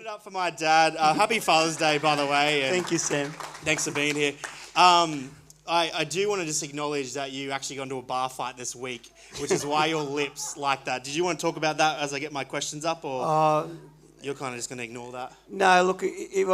it up for my dad. Happy Father's Day, by the way. Thank you, Sam. Thanks for being here. I do want to just acknowledge that you actually got into a bar fight this week, which is why your lips like that. Did you want to talk about that as I get my questions up, or you're kind of just going to ignore that? No, look, This is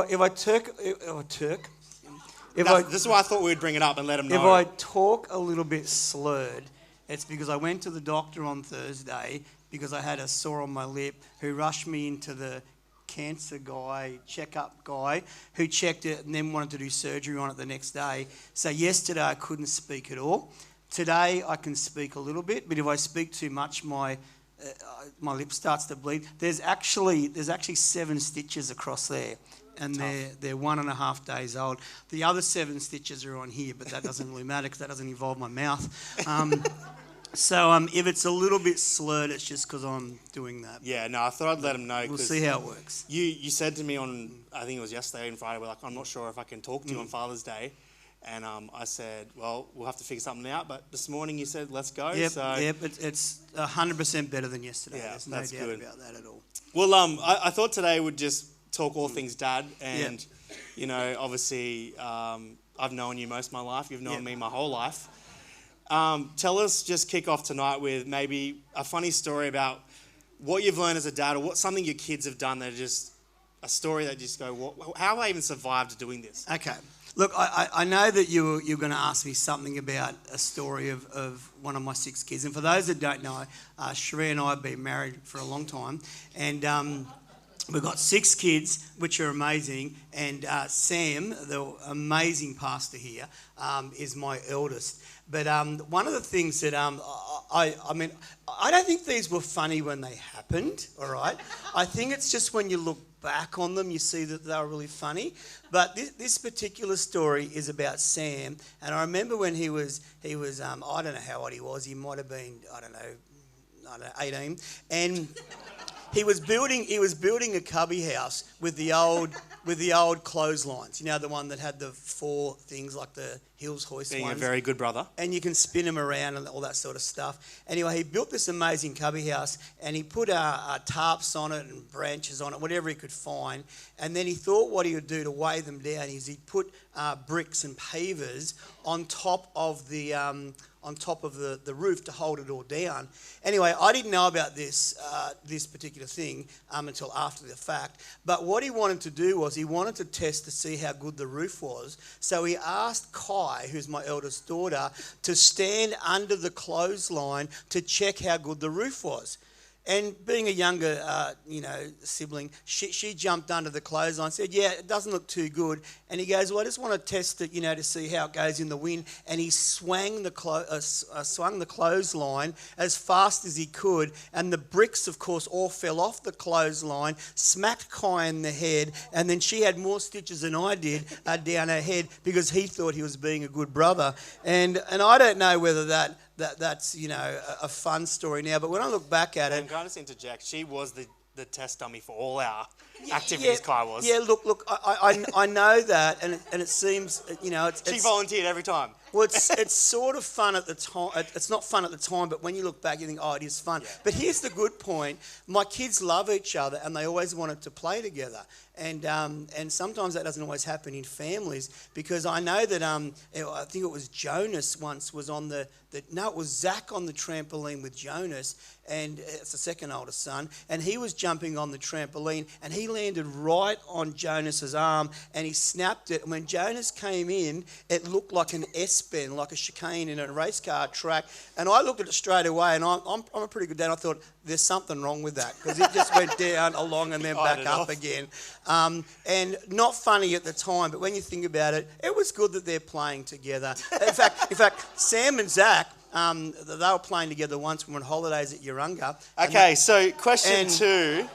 why I thought we'd bring it up and let them know. If I talk a little bit slurred, it's because I went to the doctor on Thursday because I had a sore on my lip, who rushed me into the cancer guy, checkup guy, who checked it and then wanted to do surgery on it the next day. So yesterday I couldn't speak at all. Today I can speak a little bit, but if I speak too much, my lip starts to bleed. There's actually 7 stitches across there, and they're 1.5 days old. The other 7 stitches are on here, but that doesn't really matter because that doesn't involve my mouth. So if it's a little bit slurred, it's just because I'm doing that. Yeah, no, I thought I'd let them know. We'll see how it works. You said to me on, I think it was yesterday and Friday, we're like, I'm not sure if I can talk to you on Father's Day. And I said, well, we'll have to figure something out. But this morning you said, let's go. Yep, it's 100% better than yesterday. Yeah, There's no that's doubt good. about that at all. Well, I thought today we'd just talk all things Dad. And, you know, obviously I've known you most of my life. You've known me my whole life. Tell us, just kick off tonight with maybe a funny story about what you've learned as a dad, or what something your kids have done that are just a story that just go, how have I even survived doing this? Okay. Look, I know that you're going to ask me something about a story of one of my 6 kids. And for those that don't know, Sheree and I have been married for a long time. And we've got 6 kids, which are amazing. And Sam, the amazing pastor here, is my eldest. But one of the things that I mean, I don't think these were funny when they happened, all right? I think it's just when you look back on them, you see that they were really funny. But this particular story is about Sam. And I remember when he was I don't know how old he was. He might have been, I don't know, 18. And he was building a cubby house with the old clotheslines. You know, the one that had the 4 things like the Hills hoist Being ones. a very good brother. And you can spin them around and all that sort of stuff. Anyway, he built this amazing cubby house, and he put tarps on it and branches on it, whatever he could find. And then he thought what he would do to weigh them down is he'd put bricks and pavers on top of the roof to hold it all down. Anyway, I didn't know about this particular thing until after the fact. But what he wanted to do was he wanted to test to see how good the roof was. So he asked Kai, who's my eldest daughter, to stand under the clothesline to check how good the roof was. And being a younger, sibling, she jumped under the clothesline and said, yeah, it doesn't look too good. And he goes, well, I just want to test it, to see how it goes in the wind. And he swung the clothesline as fast as he could. And the bricks, of course, all fell off the clothesline, smacked Kai in the head. And then she had more stitches than I did down her head because he thought he was being a good brother. And I don't know whether that's a fun story now, but when I look back at it, I'm going to interject. She was the test dummy for all our activities. Kai was. Yeah, look, I know that, and it seems she volunteered every time. Well, it's sort of fun at the time. It's not fun at the time, but when you look back, you think, oh, it is fun. Yeah. But here's the good point: my kids love each other, and they always wanted to play together. And sometimes that doesn't always happen in families, because I know that I think it was Jonas once was on it was Zach on the trampoline with Jonas, and it's the second oldest son, and he was jumping on the trampoline, and he landed right on Jonas's arm, and he snapped it. And when Jonas came in, it looked like an S-bend, like a chicane in a race car track. And I looked at it straight away, and I'm a pretty good dad. I thought, there's something wrong with that, because it just went down along and then back up again. And not funny at the time, but when you think about it, it was good that they're playing together. In fact, Sam and Zach, they were playing together once when we were on holidays at Urunga. Okay, so question 2.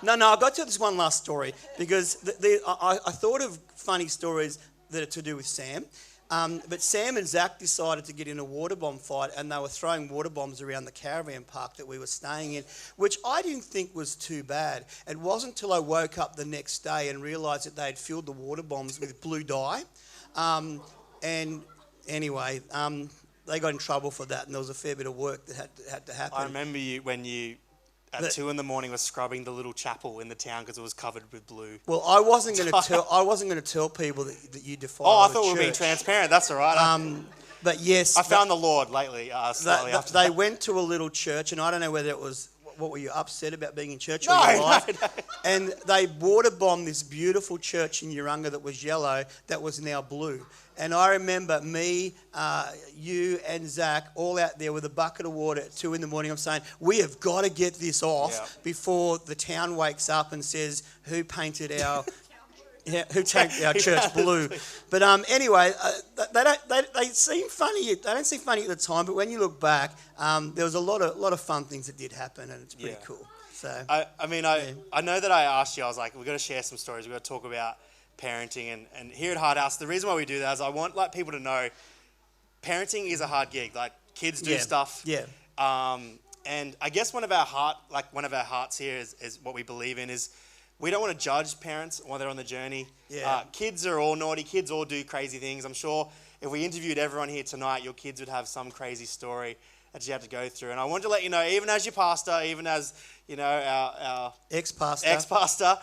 No, I got to this one last story, because I thought of funny stories that are to do with Sam. But Sam and Zach decided to get in a water bomb fight, and they were throwing water bombs around the caravan park that we were staying in, which I didn't think was too bad. It wasn't until I woke up the next day and realised that they had filled the water bombs with blue dye. And anyway, they got in trouble for that, and there was a fair bit of work that had to happen. I remember when you at 2 in the morning was scrubbing the little chapel in the town because it was covered with blue. Well, I wasn't going to tell people that you defiled. Oh, I thought we were being transparent. That's all right. But yes, I found the Lord lately. Slightly after they that. went to a little church, and I don't know whether it was. What were you upset about being in church No, all your life? no. And they water bombed this beautiful church in Urunga that was yellow, that was now blue. And I remember me, you and Zach all out there with a bucket of water at 2 in the morning. I'm saying, we have got to get this off before the town wakes up and says, who painted our... who painted our church blue? But anyway, they seem funny. They don't seem funny at the time, but when you look back, there was a lot of fun things that did happen, and it's pretty cool. So I know that I asked you. I was like, we've got to share some stories. We've got to talk about parenting, and here at Hard House, the reason why we do that is I want people to know, parenting is a hard gig. Like kids do stuff. Yeah. And I guess one of our hearts here is what we believe in is. We don't want to judge parents while they're on the journey. Yeah. Kids are all naughty. Kids all do crazy things. I'm sure if we interviewed everyone here tonight, your kids would have some crazy story that you have to go through. And I want to let you know, even as your pastor, even as our ex-pastor,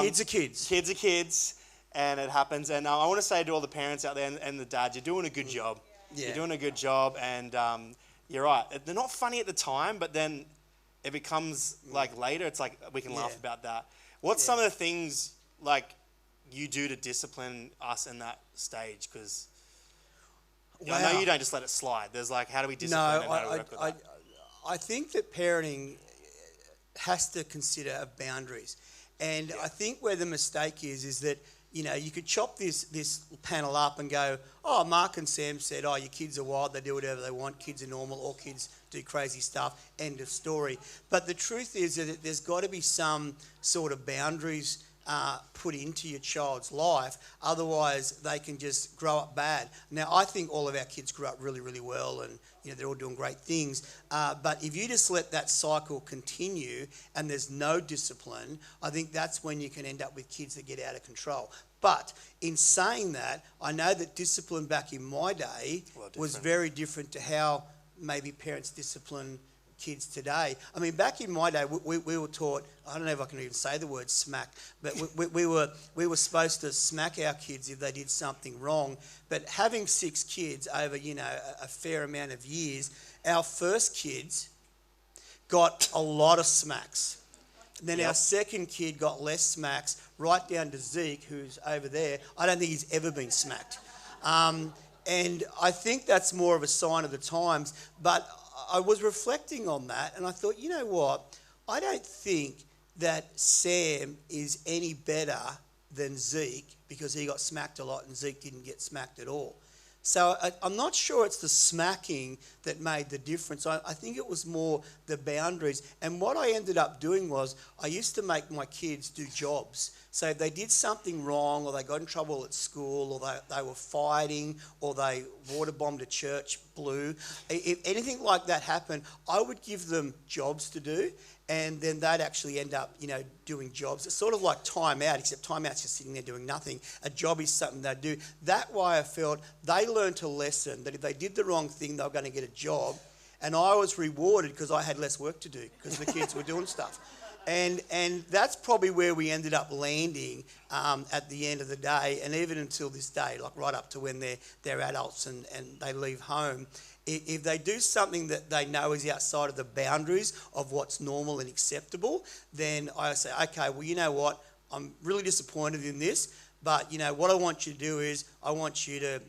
kids are kids. Kids are kids, and it happens. And I want to say to all the parents out there and the dads, you're doing a good job. Yeah. You're doing a good job, and you're right. They're not funny at the time, but then it becomes like later. It's like we can laugh about that. What's some of the things like you do to discipline us in that stage? Because I know you don't just let it slide. There's like, how do we discipline and how do we work with that? I think that parenting has to consider boundaries. And I think where the mistake is that, you could chop this panel up and go, oh, Mark and Sam said, oh, your kids are wild, they do whatever they want, kids are normal, all kids do crazy stuff, end of story. But the truth is that there's got to be some sort of boundaries put into your child's life, otherwise they can just grow up bad. Now, I think all of our kids grew up really, really well, and they're all doing great things. But if you just let that cycle continue and there's no discipline, I think that's when you can end up with kids that get out of control. But in saying that, I know that discipline back in my day was very different to how maybe parents discipline kids today. I mean, back in my day, we were taught, I don't know if I can even say the word smack, but we were supposed to smack our kids if they did something wrong. But having 6 kids over, a fair amount of years, our first kids got a lot of smacks. Then our second kid got less smacks, right down to Zeke, who's over there. I don't think he's ever been smacked. And I think that's more of a sign of the times. But I was reflecting on that, and I thought, you know what? I don't think that Sam is any better than Zeke because he got smacked a lot and Zeke didn't get smacked at all. So I'm not sure it's the smacking that made the difference. I think it was more the boundaries. And what I ended up doing was I used to make my kids do jobs. So if they did something wrong or they got in trouble at school or they were fighting or they water bombed a church blue, if anything like that happened, I would give them jobs to do. And then they'd actually end up, doing jobs. It's sort of like time out, except time out's just sitting there doing nothing. A job is something they do. That way I felt they learned a lesson that if they did the wrong thing, they were going to get a job. And I was rewarded because I had less work to do because the kids were doing stuff. And that's probably where we ended up landing at the end of the day. And even until this day, like right up to when they're adults and they leave home, if they do something that they know is outside of the boundaries of what's normal and acceptable, then I say, okay, well, you know what? I'm really disappointed in this, but, what I want you to do is I want you to,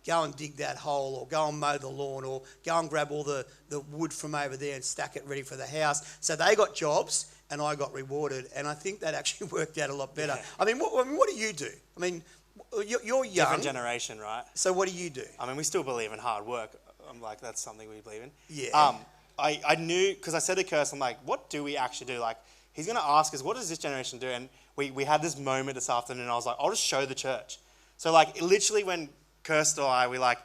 go and dig that hole or go and mow the lawn or go and grab all the wood from over there and stack it ready for the house. So they got jobs and I got rewarded, and I think that actually worked out a lot better. Yeah. I mean, what do you do? I mean, you're young. Different generation, right? So what do you do? I mean, we still believe in hard work. I'm like, that's something we believe in. Yeah. I knew, because I said to Kirst, I'm like, what do we actually do? Like, he's going to ask us, what does this generation do? And we had this moment this afternoon, and I was like, I'll just show the church. So, like, literally when Kirst or I, we, like,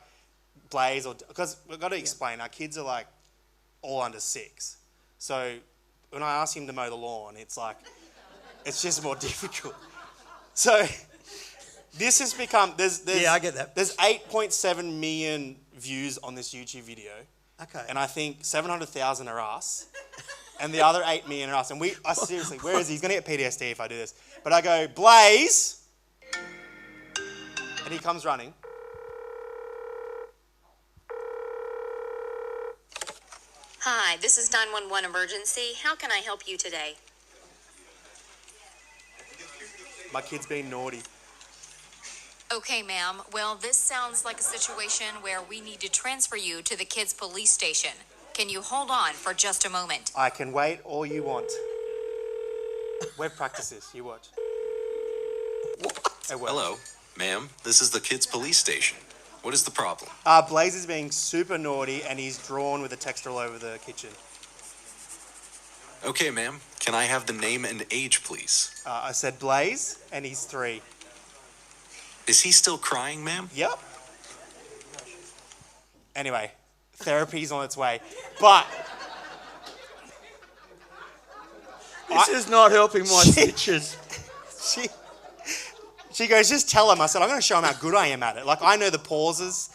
Blaze, because we've got to explain, our kids are, like, all under 6. So when I ask him to mow the lawn, it's like, it's just more difficult. So this has become, I get that. There's 8.7 million views on this YouTube video. Okay. And I think 700,000 are us. and the other 8 million are us. And seriously, where is he? He's going to get PTSD if I do this. But I go, Blaze, and he comes running. Hi, this is 911 emergency. How can I help you today? My kid's being naughty. Okay, ma'am. Well, this sounds like a situation where we need to transfer you to the kids' police station. Can you hold on for just a moment? I can wait all you want. We've practiced this. You watch. What? Hello, ma'am. This is the kids' police station. What is the problem? Blaze is being super naughty, and he's drawn with a text all over the kitchen. Okay, ma'am. Can I have the name and age, please? I said Blaze, and he's 3. Is he still crying, ma'am? Yep. Anyway, therapy's on its way. But This is not helping my stitches. She goes, just tell him. I said, I'm going to show him how good I am at it. Like, I know the pauses.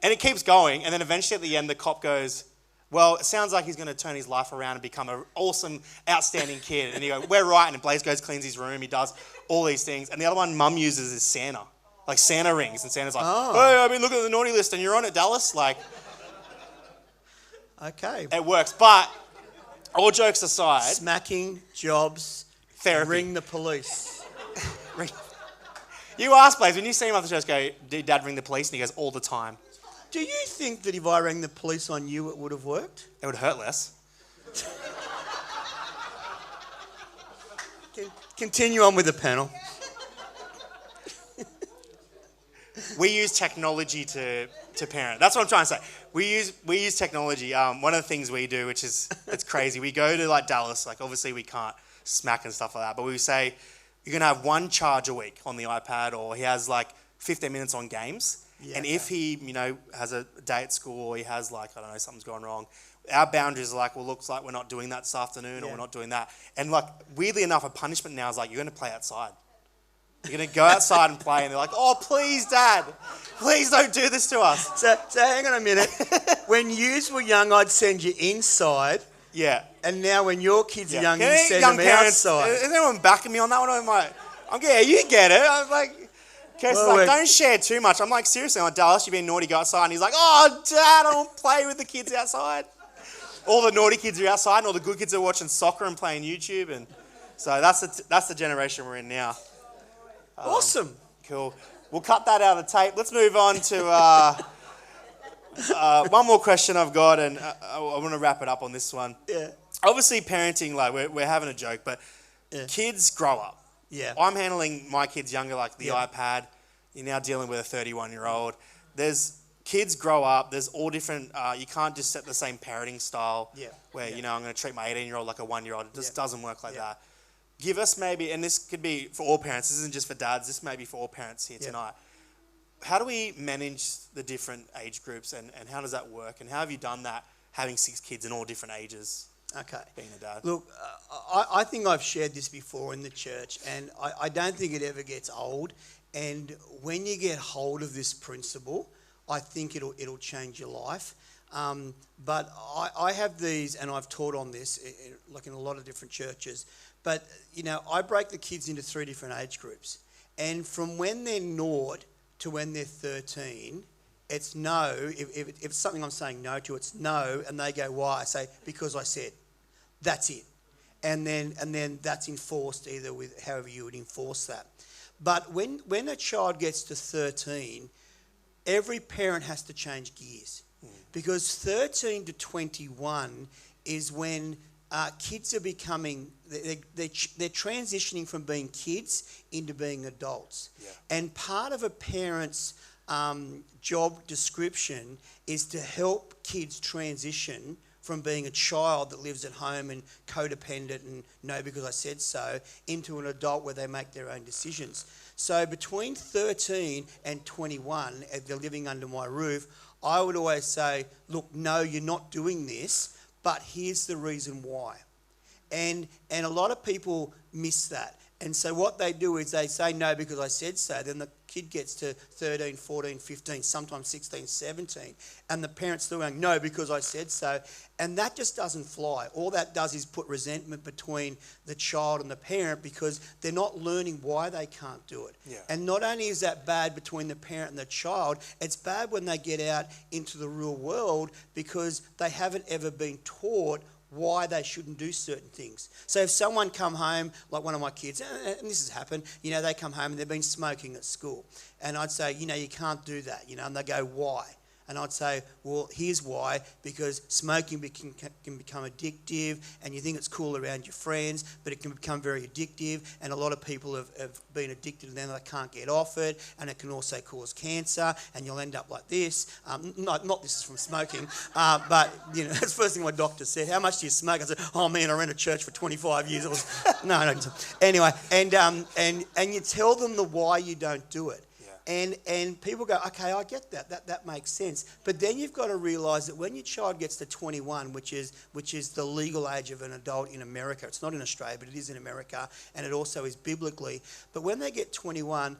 And it keeps going. And then eventually at the end, the cop goes, well, it sounds like he's going to turn his life around and become an awesome, outstanding kid. And he goes, we're right. And Blaze goes, cleans his room. He does all these things. And the other one Mum uses is Santa. Like Santa rings. And Santa's like, hey, I've been looking at the naughty list and you're on it, Dallas. Like, Okay. it works. But all jokes aside. Smacking, jobs, Therapy. ring the police. You ask Blaze, when you see him after the show, go, did Dad ring the police? And he goes, all the time. Do you think that if I rang the police on you, it would have worked? It would hurt less. Continue on with the panel. We use technology to parent. That's what I'm trying to say. We use technology. One of the things we do, which is, it's crazy, we go to like Dallas, like obviously we can't smack and stuff like that, but we say, you're going to have 1 charge a week on the iPad, or he has like 15 minutes on games. Yeah, and if he, has a day at school, or he has like, I don't know, something's gone wrong, our boundaries are like, well, looks like we're not doing that this afternoon, or we're not doing that. And like, weirdly enough, a punishment now is like, you're going to play outside. You're going to go outside and play, and they're like, oh, please, Dad, please don't do this to us. So hang on a minute. When yous were young, I'd send you inside. Yeah. And now when your kids are young, you Any send young them parents, outside. is anyone backing me on that one? You get it. I'm like, Kirsty's like, don't share too much. I'm like, seriously, I'm like, Dallas, you've been naughty, go outside. And he's like, oh, Dad, I don't play with the kids outside. All the naughty kids are outside, and all the good kids are watching soccer and playing YouTube. And so that's the generation we're in now. Awesome. Cool. We'll cut that out of the tape. Let's move on to one more question I've got, and I want to wrap it up on this one. Yeah. Obviously, parenting, like we're having a joke, but kids grow up. Yeah. I'm handling my kids younger, like the iPad. You're now dealing with a 31-year-old. There's kids grow up. There's all different. You can't just set the same parenting style. Yeah. Where I'm going to treat my 18-year-old like a 1-year-old. It just doesn't work like that. Give us maybe, and this could be for all parents. This isn't just for dads. This may be for all parents here tonight. How do we manage the different age groups, and how does that work? And how have you done that, having 6 kids in all different ages? Okay. Being a dad. Look, I think I've shared this before in the church, and I don't think it ever gets old. And when you get hold of this principle, I think it'll change your life. But I have these, and I've taught on this, like in a lot of different churches. But, I break the kids into 3 different age groups. And from when they're naught to when they're 13, it's no. If it's something I'm saying no to, it's no. And they go, why? I say, because I said. That's it. And then that's enforced either with however you would enforce that. But when a child gets to 13, every parent has to change gears. Because 13 to 21 is when kids are becoming, they're transitioning from being kids into being adults. Yeah. And part of a parent's job description is to help kids transition from being a child that lives at home and codependent and no because I said so, into an adult where they make their own decisions. So between 13 and 21, if they're living under my roof, I would always say, look, no, you're not doing this, but here's the reason why. And a lot of people miss that. And so what they do is they say no because I said so. Then the kid gets to 13, 14, 15, sometimes 16, 17. And the parents still going, no, because I said so. And that just doesn't fly. All that does is put resentment between the child and the parent because they're not learning why they can't do it. Yeah. And not only is that bad between the parent and the child, it's bad when they get out into the real world because they haven't ever been taught why they shouldn't do certain things. So if someone come home, like one of my kids, and this has happened, they come home and they've been smoking at school. And I'd say, you can't do that, and they go, why? And I'd say, well, here's why, because smoking can become addictive and you think it's cool around your friends, but it can become very addictive and a lot of people have been addicted and then they can't get off it, and it can also cause cancer and you'll end up like this. Not this is from smoking, but, that's the first thing my doctor said. How much do you smoke? I said, oh man, I ran a church for 25 years. No. Anyway, and you tell them the why you don't do it. And people go, okay, I get that. That makes sense. But then you've got to realise that when your child gets to 21, which is the legal age of an adult in America, it's not in Australia, but it is in America, and it also is biblically. But when they get 21,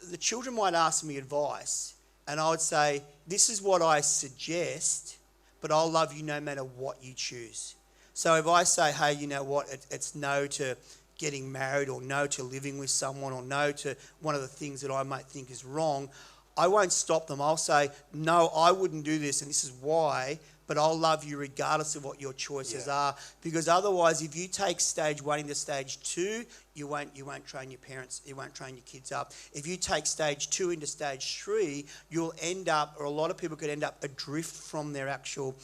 the children might ask me advice, and I would say, this is what I suggest, but I'll love you no matter what you choose. So if I say, hey, you know what, it's no to getting married, or no to living with someone, or no to one of the things that I might think is wrong, I won't stop them. I'll say, no, I wouldn't do this, and this is why, but I'll love you regardless of what your choices are. Because otherwise, if you take stage 1 into stage 2, you won't train your parents, you won't train your kids up. If you take stage 2 into stage 3, you'll end up, or a lot of people could end up adrift from their actual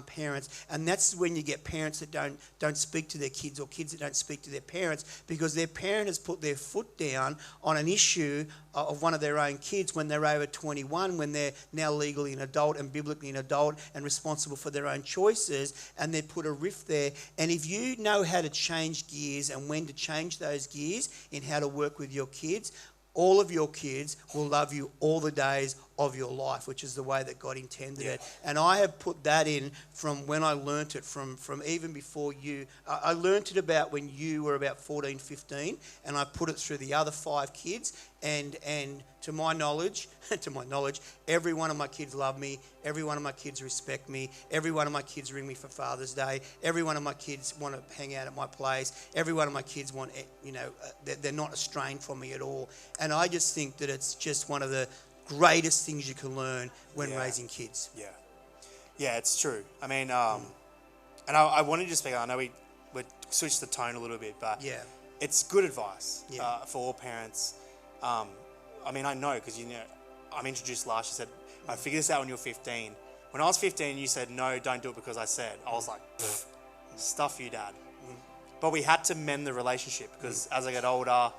parents. And that's when you get parents that don't speak to their kids, or kids that don't speak to their parents, because their parent has put their foot down on an issue of one of their own kids when they're over 21, when they're now legally an adult and biblically an adult and responsible for their own choices, and they put a rift there. And if you know how to change gears and when to change those gears in how to work with your kids, all of your kids will love you all the days of your life, which is the way that God intended it. And I have put that in from when I learnt it, from even before you. I learnt it about when you were about 14, 15, and I put it through the other 5 kids. And to my knowledge, every one of my kids love me. Every one of my kids respect me. Every one of my kids ring me for Father's Day. Every one of my kids want to hang out at my place. Every one of my kids want, they're not estranged from me at all. And I just think that it's just one of the greatest things you can learn when raising kids. Yeah, it's true. I mean, and I wanted to speak. I know we switched the tone a little bit, but it's good advice for all parents. I mean, I know because I'm introduced last. You said I figured this out when you were 15. When I was 15, you said no, don't do it because I said. I was like, stuff you, Dad. But we had to mend the relationship because as I get older,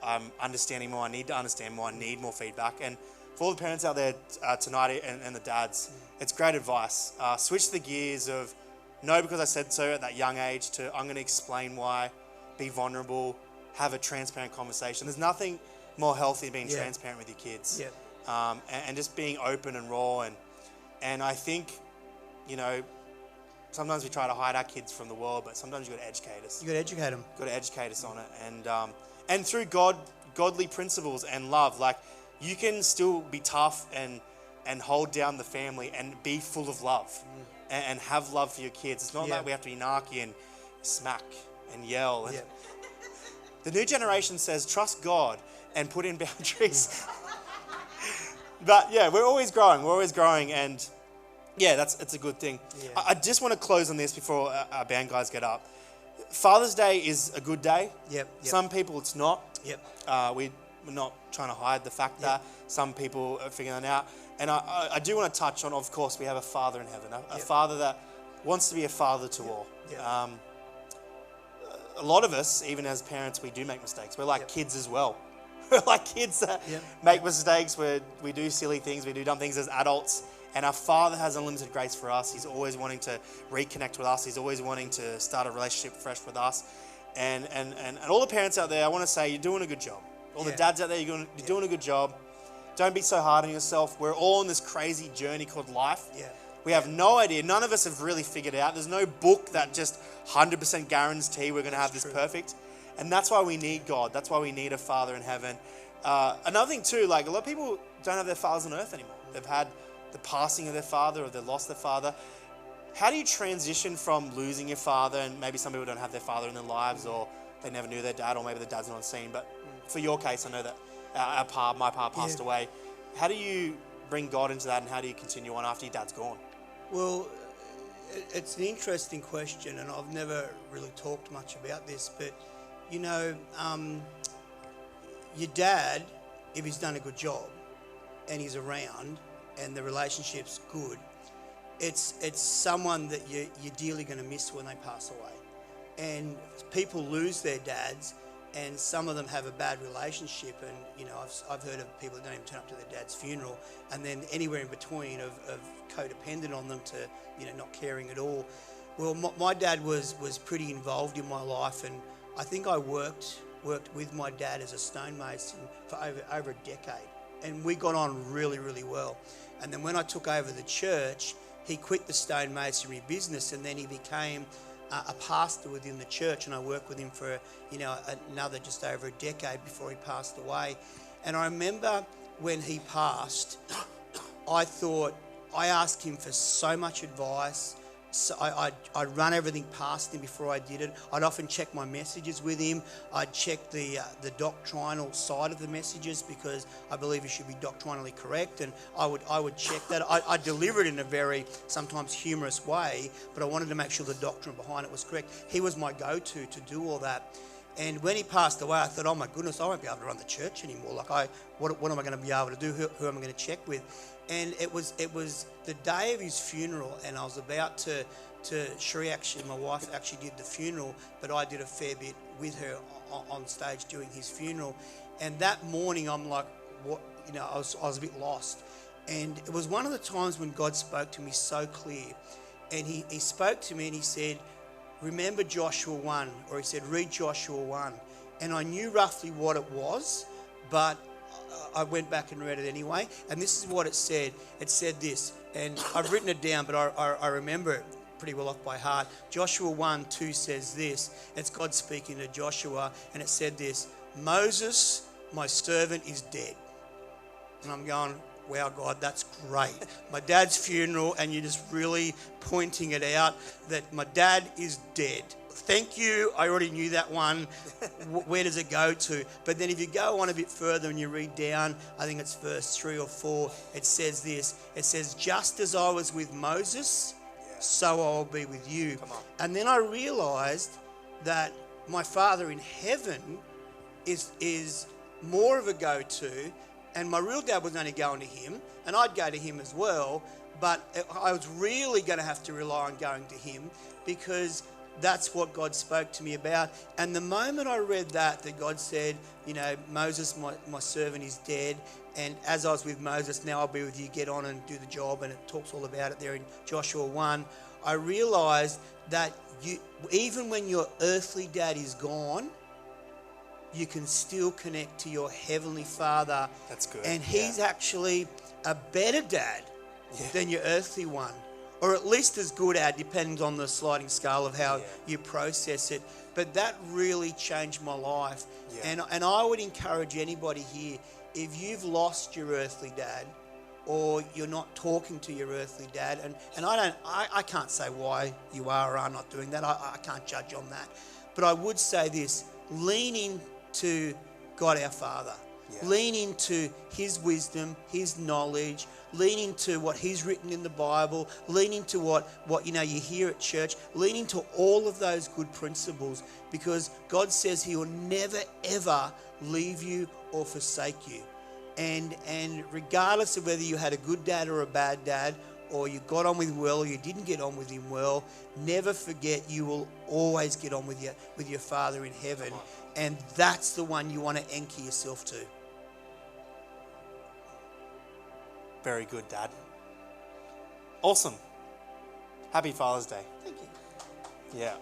I'm understanding more. I need to understand more. I need more feedback. And for all the parents out there tonight and the dads, it's great advice. Switch the gears of no because I said so at that young age to I'm going to explain why, be vulnerable, have a transparent conversation. There's nothing more healthy than being transparent with your kids. And just being open and raw. And I think, sometimes we try to hide our kids from the world, but sometimes you've got to educate us. You've got to educate them. Got to educate us on it. And through godly principles and love, like you can still be tough and hold down the family and be full of love and have love for your kids. It's not like we have to be narky and smack and yell. The new generation says, trust God and put in boundaries. But we're always growing. And it's a good thing. I just want to close on this before our band guys get up. Father's Day is a good day. Some people it's not. We're not trying to hide the fact that some people are figuring it out. And I do want to touch on, of course, we have a Father in heaven, a Father that wants to be a father to all. A lot of us, even as parents, we do make mistakes. We're like kids as well. We're like kids that make mistakes, we do silly things, we do dumb things as adults. And our Father has unlimited grace for us. He's always wanting to reconnect with us. He's always wanting to start a relationship fresh with us. And all the parents out there, I want to say you're doing a good job. All the dads out there, you're doing a good job. Don't be so hard on yourself. We're all in this crazy journey called life. We have no idea. None of us have really figured it out. There's no book that just 100% guarantee we're going to have this perfect. And that's why we need God. That's why we need a Father in heaven. Another thing too, like a lot of people don't have their fathers on earth anymore. They've had the passing of their father, or they've lost their father. How do you transition from losing your father, and maybe some people don't have their father in their lives, or they never knew their dad, or maybe their dad's not on scene, but for your case, I know that my pa passed away. How do you bring God into that, and how do you continue on after your dad's gone? Well, it's an interesting question, and I've never really talked much about this, but you know, your dad, if he's done a good job and he's around and the relationship's good, it's someone that you're dearly going to miss when they pass away. And people lose their dads, and some of them have a bad relationship, and you know, I've heard of people that don't even turn up to their dad's funeral, and then anywhere in between of codependent on them to, you know, not caring at all. Well, my dad was pretty involved in my life, and I think I worked with my dad as a stonemason for over a decade, and we got on really, really well. And then when I took over the church, he quit the stonemasonry business, and then he became a pastor within the church, and I worked with him for, you know, another just over a decade before he passed away. And I remember when he passed, I asked him for so much advice. So I'd run everything past him before I did it. I'd often check my messages with him. I'd check the doctrinal side of the messages, because I believe it should be doctrinally correct, and I would check that. I deliver it in a very sometimes humorous way, but I wanted to make sure the doctrine behind it was correct. He was my go-to to do all that. And when he passed away, I thought, oh my goodness, I won't be able to run the church anymore. Like, what am I going to be able to do? Who am I going to check with? And it was the day of his funeral, and I was about to my wife actually did the funeral, but I did a fair bit with her on stage doing his funeral. And that morning, I'm like, what? You know, I was a bit lost. And it was one of the times when God spoke to me so clear. And he spoke to me and he said, remember Joshua 1, or he said, read Joshua 1. And I knew roughly what it was, but I went back and read it anyway. And this is what it said. It said this, and I've written it down, but I remember it pretty well off by heart. Joshua 1:2 says this. It's God speaking to Joshua, and it said this: Moses, my servant, is dead. And I'm going, wow, God, that's great. My dad's funeral, and you're just really pointing it out that my dad is dead. Thank you. I already knew that one. Where does it go to? But then if you go on a bit further and you read down, I think it's verse 3 or 4, it says this. It says, just as I was with Moses, so I will be with you. And then I realized that my Father in heaven is more of a go-to. And my real dad was only going to him, and I'd go to him as well, but I was really going to have to rely on going to him, because that's what God spoke to me about. And the moment I read that God said, you know, Moses, my servant, is dead, and as I was with Moses, now I'll be with you, get on and do the job, and it talks all about it there in Joshua 1, I realized that even when your earthly dad is gone, you can still connect to your heavenly Father. That's good. And he's actually a better dad than your earthly one. Or at least as good at, depends on the sliding scale of how you process it. But that really changed my life. Yeah. And I would encourage anybody here, if you've lost your earthly dad, or you're not talking to your earthly dad, and I can't say why you are or are not doing that. I can't judge on that. But I would say this: lean into God our Father. Yeah. Lean into his wisdom, his knowledge, lean into what he's written in the Bible, lean into what you know you hear at church, lean into all of those good principles, because God says he will never ever leave you or forsake you. And regardless of whether you had a good dad or a bad dad, or you got on with him well or you didn't get on with him well, never forget you will always get on with your Father in heaven. And that's the one you want to anchor yourself to. Very good, Dad. Awesome. Happy Father's Day. Thank you. Yeah.